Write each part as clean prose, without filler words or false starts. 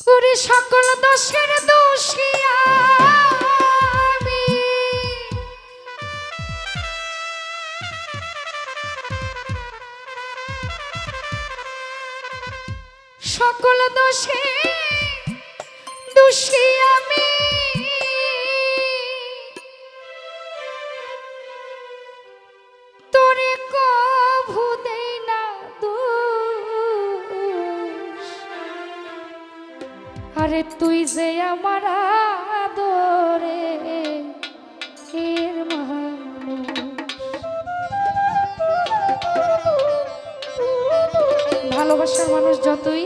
ওরে সকল দোষের দোষী আমি, সকল দোষে দোষী আমি, তোরে কভু দেই না দোষ। আরে তুই যে আমার আদরে এর মানুষ। ভালোবাসার মানুষ যতই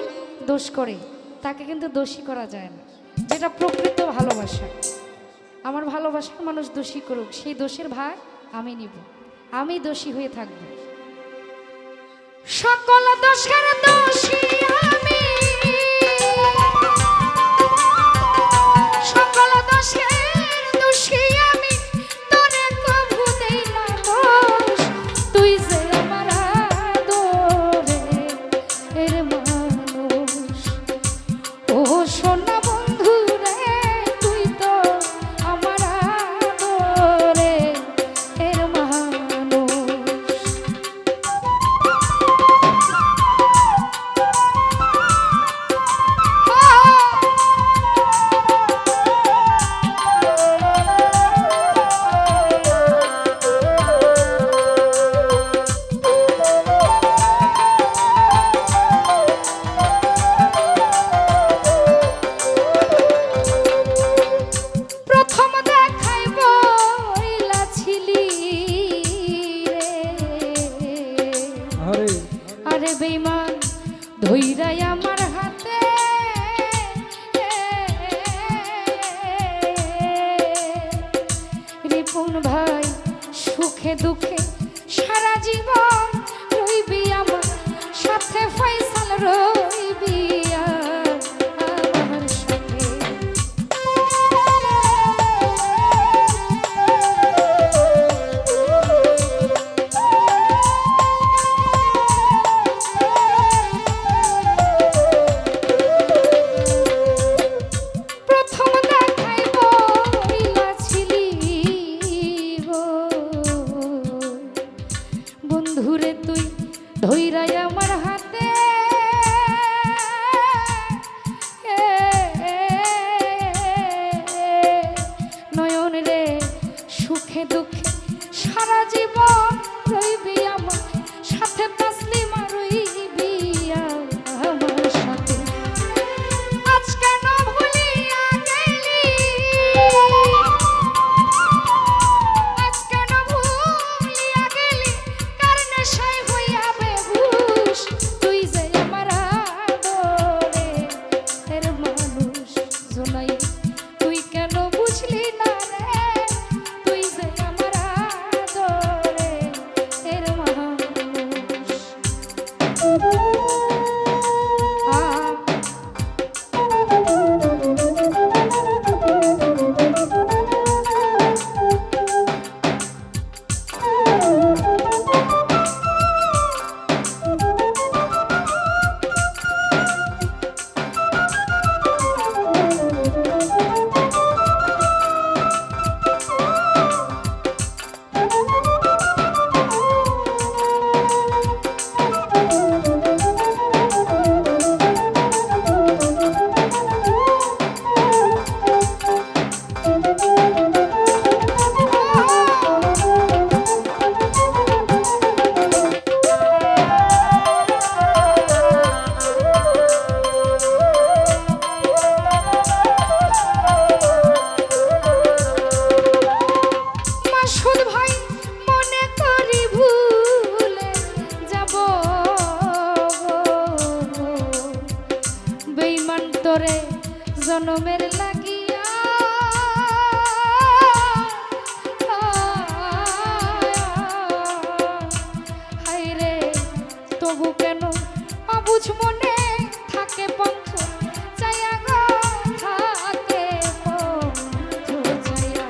দোষ করে তাকে কিন্তু দোষী করা যায় না, যেটা প্রকৃত ভালোবাসা। আমার ভালোবাসার মানুষ দোষী করুক, সেই দোষের ভাগ আমি নিব, আমি দোষী হয়ে থাকব। সকল দোষের দোষী আমি, সকল দোষের দোষী আমি, তোরে কভু দেই না দোষ। তুই যে আমার আদরে এর মানুষ। ও সোনা বন্ধু রে, তুই তো আমার আদরে এর মানুষ। প্রথম দেখাই বইলা ছিলি রে, আরে বেঈমান ধইরাই আমার হাতে। রিপুন ভাই সুখে দুঃখে সারা জীবন রইবি আমার সাথে, ফয়সাল রইবি আমার সাথে। প্রথম দেখাই বইলা ছিলি গো, বন্ধুরে তুই ধইরাই আমার হাতে। নয়ন রে সুখে দুঃখে সারা জীবন রইবি আমার সাথে, তাসলিমা রইবি আমার সাথে। আজ কেন ভুলিয়া গেলি, আজ কেন ভুলিয়া গেলি, কার নেশায় হইয়া বেহুশ। তুই যে আমার আদরে এর মানুষ। জোনাই তুই কেন বুঝলি না রে, তুই যে আমার আদরে এর মানুষ। মাসুদ ভাই মনে করি ভুলে যাব, বেঈমান তোরে জনমের লাগিয়া। হায়রে তবু কেন অবুঝ মনে থাকে পন্থ চাইয়া গো, থাকে পন্থ চাইয়া।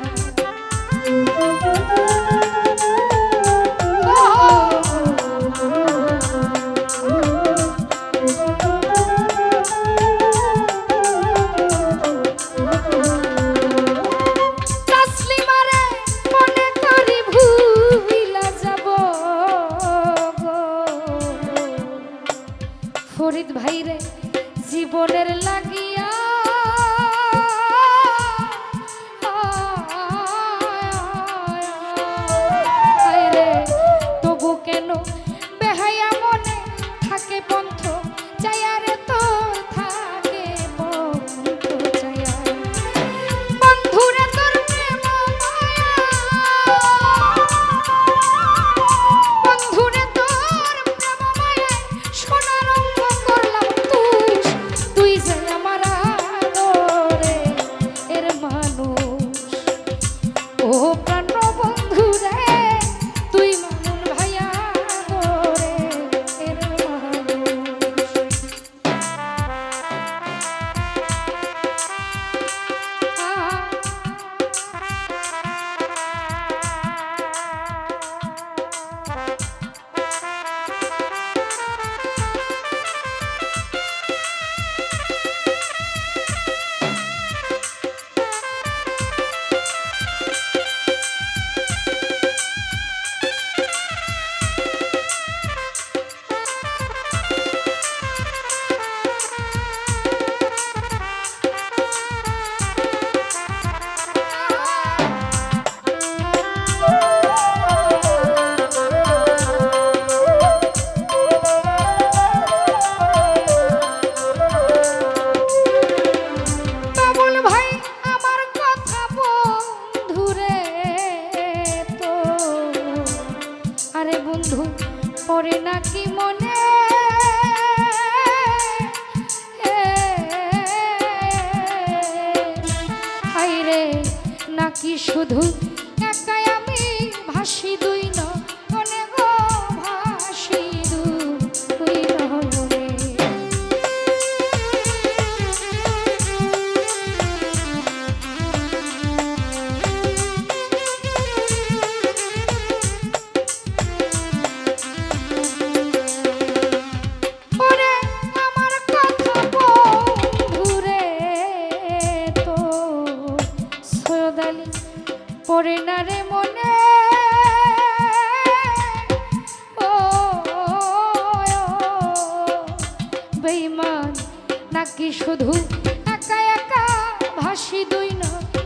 জীবনের লাগিয়া রে তবু কেন বেহায়া মনে থাকে পন্থ চাইয়া রে তোর থাকে পন্থ চাইয়া বন্ধুরে তোর প্রেম মায়া বন্ধুরে তোর প্রেম মায়া সোনার অঙ্গ করলাম তুই যে আমার আদরে এর মানুষ ও প্রাণ বন্ধু রে তুই মামুন ভাইয়া রে এর মানুষ বাবুল ভাই আমার কথা বন্ধুরে তো আরে বন্ধু পড়ে নাকি মনে হাইরে নাকি শুধু একাই আমি ভাসি দুই নয়নে গো ভাসি দুই নয়নে ওরে আমার কথা বন্ধুরে তো সৈয়দ আলী পড়ে না রে মনে ও বেঈমান নাকি শুধু একা একা ভাসি দুই নয়নে